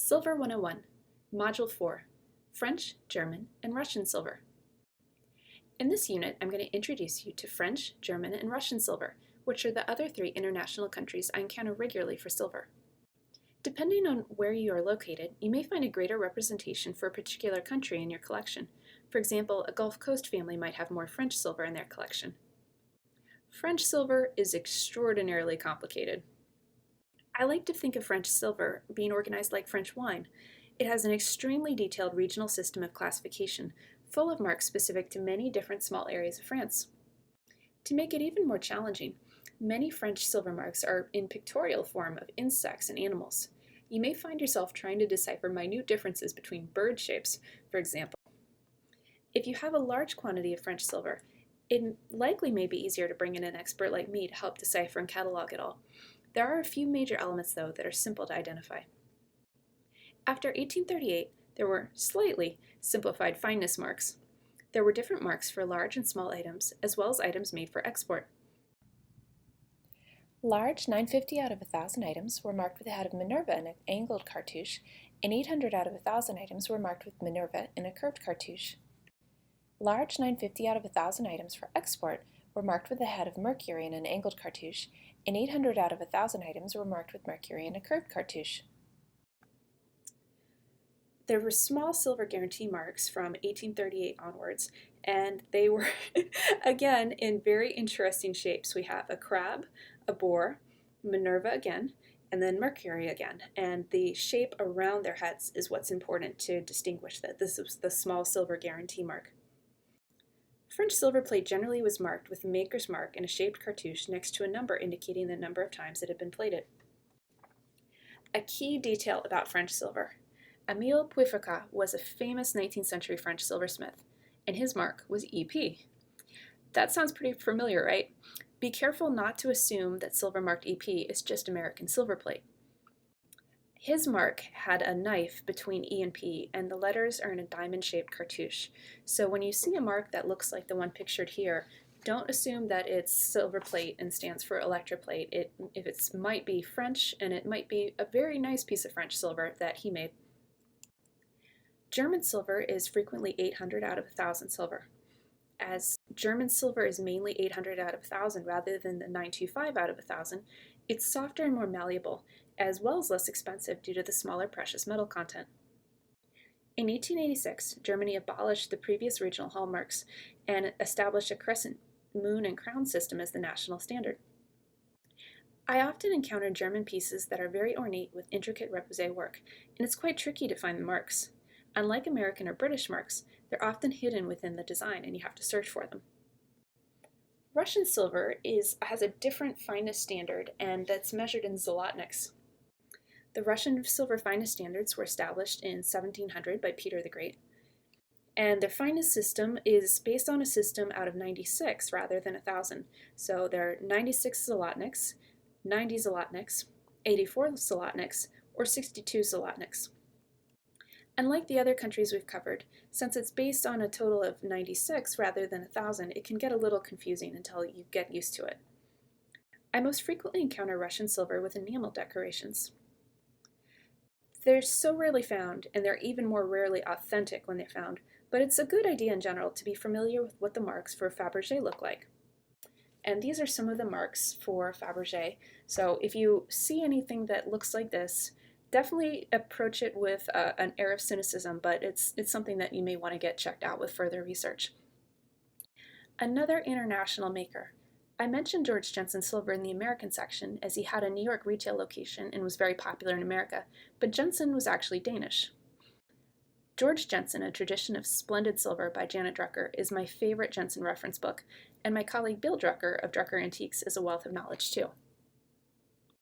Silver 101, Module 4, French, German, and Russian silver. In this unit, I'm going to introduce you to French, German, and Russian silver, which are the other three international countries I encounter regularly for silver. Depending on where you are located, you may find a greater representation for a particular country in your collection. For example, a Gulf Coast family might have more French silver in their collection. French silver is extraordinarily complicated. I like to think of French silver being organized like French wine. It has an extremely detailed regional system of classification, full of marks specific to many different small areas of France. To make it even more challenging, many French silver marks are in pictorial form of insects and animals. You may find yourself trying to decipher minute differences between bird shapes, for example. If you have a large quantity of French silver, it likely may be easier to bring in an expert like me to help decipher and catalog it all. There are a few major elements, though, that are simple to identify. After 1838, there were slightly simplified fineness marks. There were different marks for large and small items, as well as items made for export. Large 950 out of 1,000 items were marked with the head of Minerva in an angled cartouche, and 800 out of 1,000 items were marked with Minerva in a curved cartouche. Large 950 out of 1,000 items for export were marked with the head of Mercury in an angled cartouche, and 800 out of 1,000 items were marked with Mercury in a curved cartouche. There were small silver guarantee marks from 1838 onwards, and they were, again, in very interesting shapes. We have a crab, a boar, Minerva again, and then Mercury again. And the shape around their heads is what's important to distinguish that this was the small silver guarantee mark. French silver plate generally was marked with the maker's mark in a shaped cartouche next to a number indicating the number of times it had been plated. A key detail about French silver. Émile Puyfaucat was a famous 19th century French silversmith, and his mark was EP. That sounds pretty familiar, right? Be careful not to assume that silver marked EP is just American silver plate. His mark had a knife between E and P, and the letters are in a diamond-shaped cartouche. So when you see a mark that looks like the one pictured here, don't assume that it's silver plate and stands for electroplate. It might be French, and it might be a very nice piece of French silver that he made. German silver is frequently 800 out of 1,000 silver. As German silver is mainly 800 out of 1,000 rather than the 925 out of 1,000, it's softer and more malleable, as well as less expensive due to the smaller precious metal content. In 1886, Germany abolished the previous regional hallmarks and established a crescent, moon, and crown system as the national standard. I often encounter German pieces that are very ornate with intricate repoussé work, and it's quite tricky to find the marks. Unlike American or British marks, they're often hidden within the design and you have to search for them. Russian silver has a different fineness standard, and that's measured in zlotniks. The Russian silver fineness standards were established in 1700 by Peter the Great, and their fineness system is based on a system out of 96 rather than 1,000. So there are 96 zlotniks, 90 zlotniks, 84 zlotniks, or 62 zlotniks. Unlike the other countries we've covered, since it's based on a total of 96 rather than 1,000, it can get a little confusing until you get used to it. I most frequently encounter Russian silver with enamel decorations. They're so rarely found, and they're even more rarely authentic when they're found, but it's a good idea in general to be familiar with what the marks for Fabergé look like. And these are some of the marks for Fabergé, so if you see anything that looks like this, definitely approach it with an air of cynicism, but it's something that you may want to get checked out with further research. Another international maker. I mentioned George Jensen Silver in the American section as he had a New York retail location and was very popular in America, but Jensen was actually Danish. George Jensen, A Tradition of Splendid Silver by Janet Drucker, is my favorite Jensen reference book, and my colleague Bill Drucker of Drucker Antiques is a wealth of knowledge too.